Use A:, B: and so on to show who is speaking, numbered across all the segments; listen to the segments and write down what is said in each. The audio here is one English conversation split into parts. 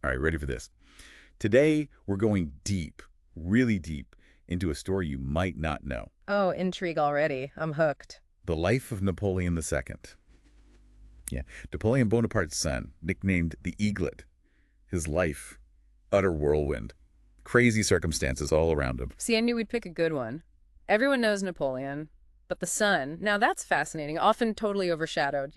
A: All right, ready for this? Today, we're going deep, really deep, into a story you might not know.
B: Oh, intrigue already. I'm hooked.
A: The life of Napoleon II. Yeah, Napoleon Bonaparte's son, nicknamed the Eaglet. His life, utter whirlwind. Crazy circumstances all around him.
B: See, I knew we'd pick a good one. Everyone knows Napoleon, but the son, now that's fascinating, often totally overshadowed,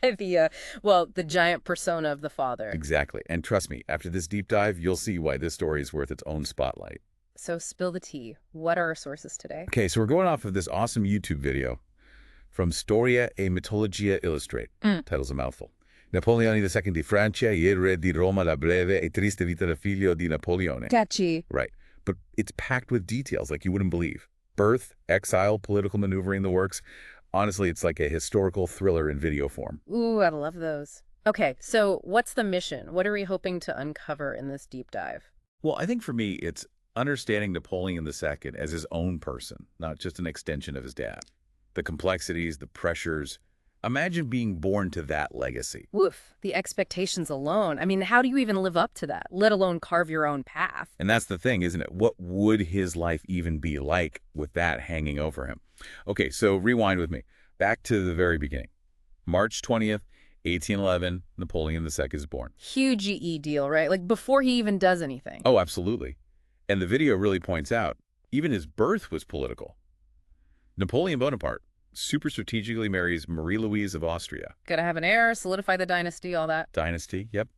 B: by the giant persona of the father.
A: Exactly. And trust me, after this deep dive, you'll see why this story is worth its own spotlight.
B: So spill the tea. What are our sources today?
A: Okay, so we're going off of this awesome YouTube video from Storia e Mitologia Illustrate. Title's a mouthful. Napoleone II di Francia, il re di Roma, la breve e triste vita del figlio di Napoleone.
B: Catchy.
A: Right. But it's packed with details like you wouldn't believe. Birth, exile, political maneuvering, the works. Honestly, it's like a historical thriller in video form.
B: Ooh, I love those. Okay, so what's the mission? What are we hoping to uncover in this deep dive?
A: Well, I think for me, it's understanding Napoleon II as his own person, not just an extension of his dad. The complexities, the pressures. Imagine being born to that legacy.
B: Woof, the expectations alone. I mean, how do you even live up to that, let alone carve your own path?
A: And that's the thing, isn't it? What would his life even be like with that hanging over him? Okay, so rewind with me. Back to the very beginning. March 20th, 1811, Napoleon II is born.
B: Huge GE deal, right? Like before he even does anything.
A: Oh, absolutely. And the video really points out, even his birth was political. Napoleon Bonaparte super strategically marries Marie-Louise of Austria.
B: Gotta have an heir, solidify the dynasty, all that.
A: Dynasty, yep.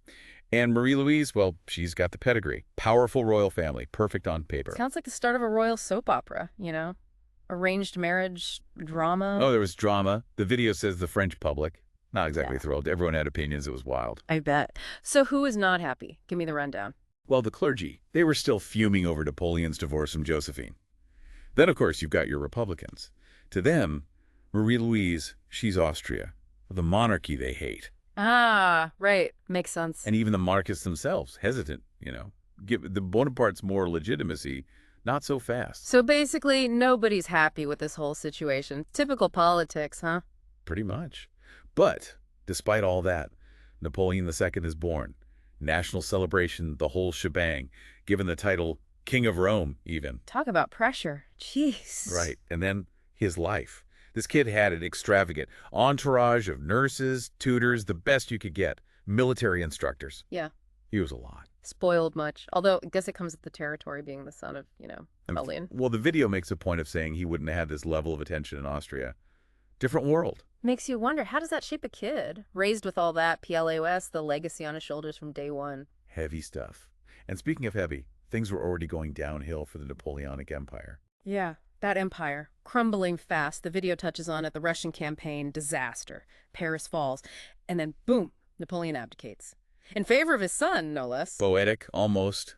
A: And Marie-Louise, well, she's got the pedigree. Powerful royal family, perfect on paper.
B: Sounds like the start of a royal soap opera, Arranged marriage, drama.
A: Oh, there was drama. The video says the French public. Not exactly thrilled. Everyone had opinions. It was wild.
B: I bet. So who is not happy? Give me the rundown.
A: Well, the clergy, they were still fuming over Napoleon's divorce from Josephine. Then, of course, you've got your Republicans. To them, Marie-Louise, she's Austria. The monarchy they hate.
B: Ah, right. Makes sense.
A: And even the monarchists themselves, hesitant, Give the Bonaparte's more legitimacy, not so fast.
B: So basically, nobody's happy with this whole situation. Typical politics, huh?
A: Pretty much. But, despite all that, Napoleon II is born. National celebration, the whole shebang. Given the title King of Rome, even.
B: Talk about pressure. Jeez.
A: Right. And then his life. This kid had an extravagant entourage of nurses, tutors, the best you could get, military instructors.
B: Yeah.
A: He was a lot.
B: Spoiled much. Although, I guess it comes with the territory being the son of, Napoleon.
A: Well, the video makes a point of saying he wouldn't have had this level of attention in Austria. Different world.
B: Makes you wonder, how does that shape a kid? Raised with all that, PLAOS, the legacy on his shoulders from day one.
A: Heavy stuff. And speaking of heavy, things were already going downhill for the Napoleonic Empire.
B: Yeah. That empire, crumbling fast. The video touches on it. The Russian campaign, disaster. Paris falls. And then, boom, Napoleon abdicates. In favor of his son, no less.
A: Poetic, almost.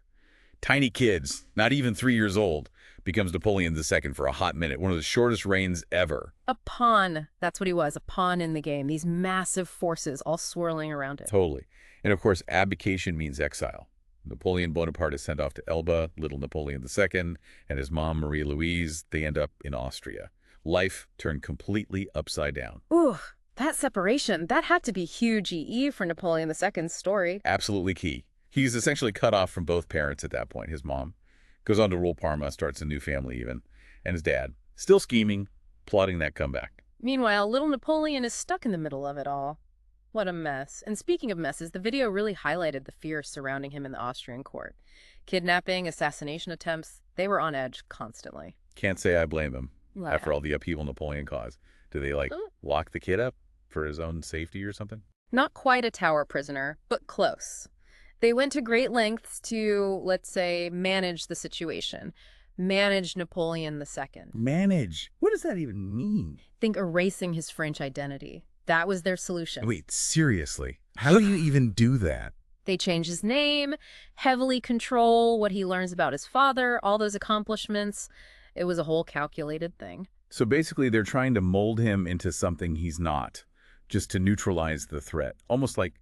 A: Tiny kids, not even 3 years old, becomes Napoleon II for a hot minute. One of the shortest reigns ever.
B: A pawn. That's what he was, a pawn in the game. These massive forces all swirling around it.
A: Totally. And of course, abdication means exile. Napoleon Bonaparte is sent off to Elba, little Napoleon II, and his mom, Marie-Louise, they end up in Austria. Life turned completely upside down.
B: Ooh, that separation, that had to be huge EE for Napoleon II's story.
A: Absolutely key. He's essentially cut off from both parents at that point. His mom goes on to rule Parma, starts a new family even, and his dad, still scheming, plotting that comeback.
B: Meanwhile, little Napoleon is stuck in the middle of it all. What a mess. And speaking of messes, the video really highlighted the fear surrounding him in the Austrian court. Kidnapping, assassination attempts, they were on edge constantly.
A: Can't say I blame him after all the upheaval Napoleon caused. Do they, lock the kid up for his own safety or something?
B: Not quite a tower prisoner, but close. They went to great lengths to, let's say, manage the situation. Manage Napoleon II.
A: Manage? What does that even mean?
B: Think erasing his French identity. That was their solution.
A: Wait, seriously? How do you even do that?
B: They change his name, heavily control what he learns about his father, all those accomplishments. It was a whole calculated thing.
A: So basically they're trying to mold him into something he's not, just to neutralize the threat. Almost like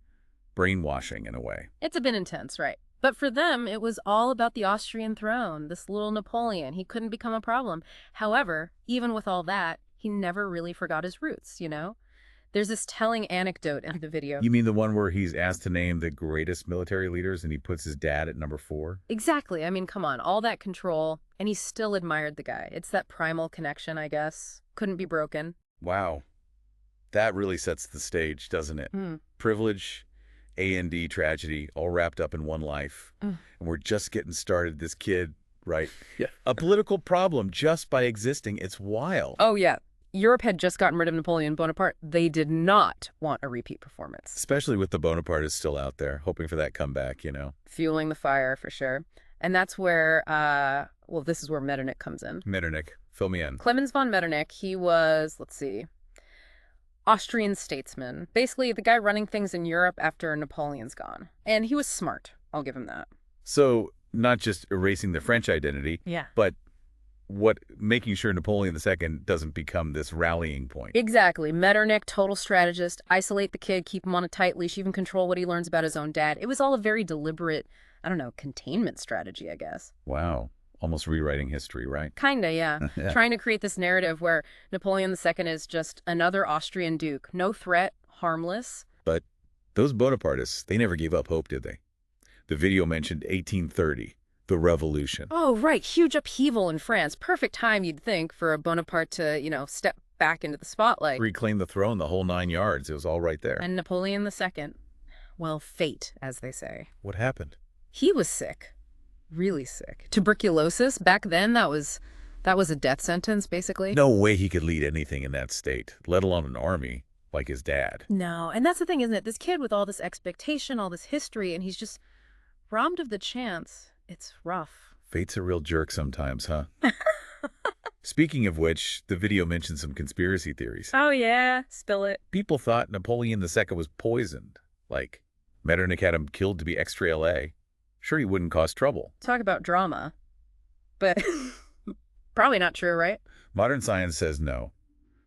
A: brainwashing in a way.
B: It's a bit intense, right? But for them, it was all about the Austrian throne, this little Napoleon. He couldn't become a problem. However, even with all that, he never really forgot his roots, There's this telling anecdote in the video.
A: You mean the one where he's asked to name the greatest military leaders and he puts his dad at number 4?
B: Exactly. I mean, come on, all that control, and he still admired the guy. It's that primal connection, I guess. Couldn't be broken.
A: Wow. That really sets the stage, doesn't it? Privilege, A&D tragedy, all wrapped up in one life. And we're just getting started. This kid, right?
C: Yeah.
A: A political problem just by existing. It's wild.
B: Oh, yeah. Europe had just gotten rid of Napoleon Bonaparte. They did not want a repeat performance.
A: Especially with the Bonapartists still out there, hoping for that comeback,
B: Fueling the fire, for sure. And that's where, well, this is where Metternich comes in.
A: Metternich, fill me in.
B: Clemens von Metternich, he was, let's see, Austrian statesman. Basically, the guy running things in Europe after Napoleon's gone. And he was smart. I'll give him that.
A: So not just erasing the French identity,
B: Yeah.
A: but making sure Napoleon II doesn't become this rallying point.
B: Exactly. Metternich, total strategist, isolate the kid, keep him on a tight leash, even control what he learns about his own dad. It was all a very deliberate, I don't know, containment strategy, I guess.
A: Wow. Almost rewriting history, right?
B: Kinda, yeah.
A: Yeah.
B: Trying to create this narrative where Napoleon II is just another Austrian duke. No threat, harmless.
A: But those Bonapartists, they never gave up hope, did they? The video mentioned 1830, the revolution.
B: Oh, right. Huge upheaval in France. Perfect time, you'd think, for a Bonaparte to, step back into the spotlight.
A: Reclaim the throne, the whole 9 yards. It was all right there.
B: And Napoleon II, well, fate, as they say.
A: What happened?
B: He was sick. Really sick. Tuberculosis, back then, that was a death sentence, basically.
A: No way he could lead anything in that state, let alone an army, like his dad.
B: No, and that's the thing, isn't it? This kid with all this expectation, all this history, and he's just robbed of the chance. It's rough.
A: Fate's a real jerk sometimes, huh? Speaking of which, the video mentioned some conspiracy theories.
B: Oh, yeah. Spill it.
A: People thought Napoleon II was poisoned. Like, Metternich had him killed to be extra LA. Sure, he wouldn't cause trouble.
B: Talk about drama. But probably not true, right?
A: Modern science says no.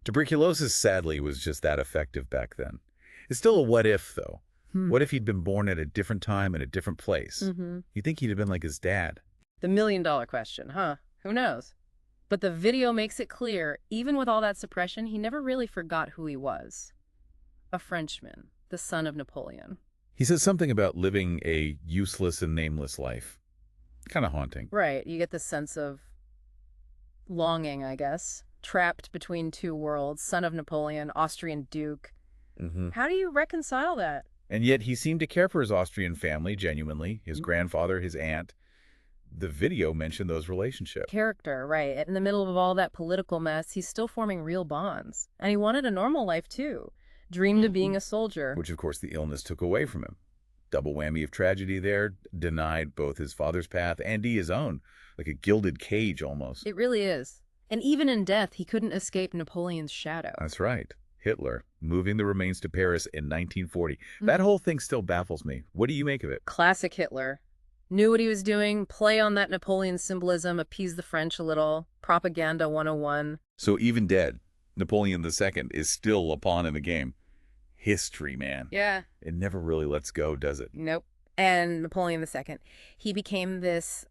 A: Tuberculosis, sadly, was just that effective back then. It's still a what if, though. What if he'd been born at a different time in a different place? You think he'd have been like his dad?
B: The million-dollar question, huh? Who knows? But the video makes it clear, even with all that suppression, he never really forgot who he was. A Frenchman, the son of Napoleon.
A: He says something about living a useless and nameless life. Kind of haunting.
B: Right. You get this sense of longing, I guess. Trapped between two worlds, son of Napoleon, Austrian duke. How do you reconcile that?
A: And yet he seemed to care for his Austrian family genuinely, his grandfather, his aunt. The video mentioned those relationships.
B: Character, right. In the middle of all that political mess, he's still forming real bonds. And he wanted a normal life, too. Dreamed of being a soldier.
A: Which, of course, the illness took away from him. Double whammy of tragedy there, denied both his father's path and his own, like a gilded cage almost.
B: It really is. And even in death, he couldn't escape Napoleon's shadow.
A: That's right. Hitler, moving the remains to Paris in 1940. That whole thing still baffles me. What do you make of it?
B: Classic Hitler. Knew what he was doing, play on that Napoleon symbolism, appease the French a little. Propaganda 101.
A: So even dead, Napoleon II is still a pawn in the game. History, man.
B: Yeah.
A: It never really lets go, does it?
B: Nope. And Napoleon II, he became this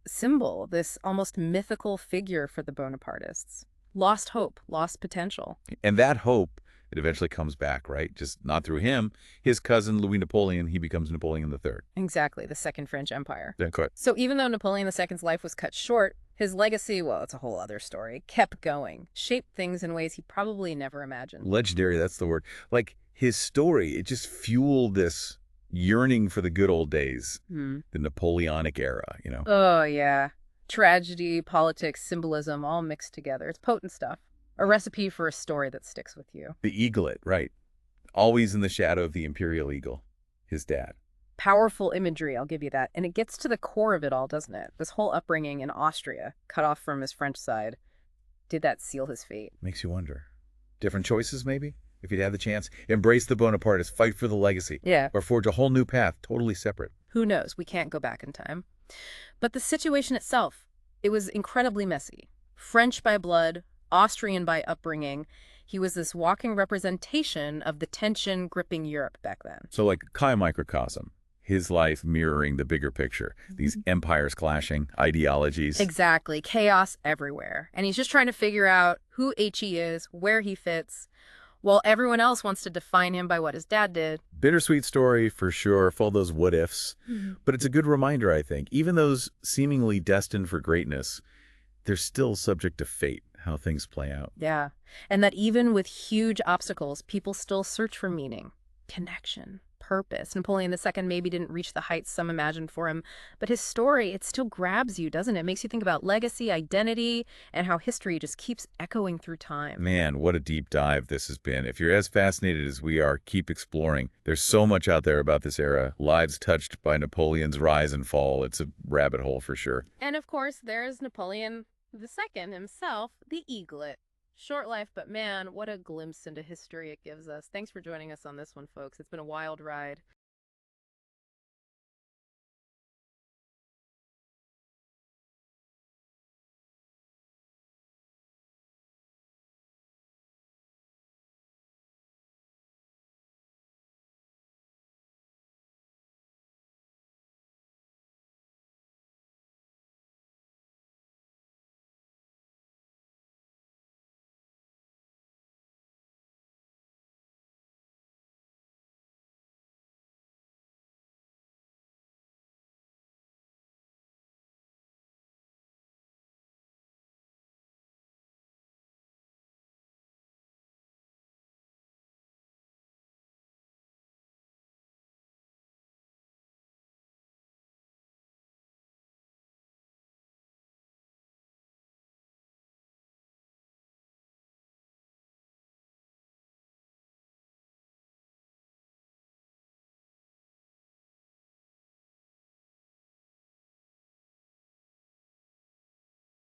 B: symbol, this almost mythical figure for the Bonapartists. Lost hope, lost potential.
A: And that hope, it eventually comes back, right? Just not through him. His cousin, Louis Napoleon, he becomes Napoleon III.
B: Exactly, the Second French Empire.
A: That's correct.
B: So even though Napoleon II's life was cut short, his legacy, well, it's a whole other story, kept going, shaped things in ways he probably never imagined.
A: Legendary, that's the word. Like, his story, it just fueled this yearning for the good old days, the Napoleonic era,
B: Oh, yeah. Tragedy, politics, symbolism, all mixed together. It's potent stuff. A recipe for a story that sticks with you.
A: The eaglet, right. Always in the shadow of the imperial eagle, his dad.
B: Powerful imagery, I'll give you that. And it gets to the core of it all, doesn't it? This whole upbringing in Austria, cut off from his French side. Did that seal his fate?
A: Makes you wonder. Different choices, maybe? If you'd had the chance, embrace the Bonapartists, fight for the legacy.
B: Yeah.
A: Or forge a whole new path, totally separate.
B: Who knows? We can't go back in time. But the situation itself, it was incredibly messy. French by blood, Austrian by upbringing. He was this walking representation of the tension gripping Europe back then.
A: So like Kai microcosm, his life mirroring the bigger picture. These empires clashing, ideologies.
B: Exactly. Chaos everywhere. And he's just trying to figure out who HE is, where he fits, while everyone else wants to define him by what his dad did.
A: Bittersweet story for sure, full of those what ifs. But it's a good reminder, I think. Even those seemingly destined for greatness, they're still subject to fate, how things play out.
B: Yeah. And that even with huge obstacles, people still search for meaning, connection, purpose. Napoleon II maybe didn't reach the heights some imagined for him, but his story, it still grabs you, doesn't it? It makes you think about legacy, identity, and how history just keeps echoing through time.
A: Man, what a deep dive this has been. If you're as fascinated as we are, keep exploring. There's so much out there about this era, lives touched by Napoleon's rise and fall. It's a rabbit hole for sure.
B: And of course, there's Napoleon II himself, the eaglet. Short life, but man, what a glimpse into history it gives us. Thanks for joining us on this one, folks. It's been a wild ride.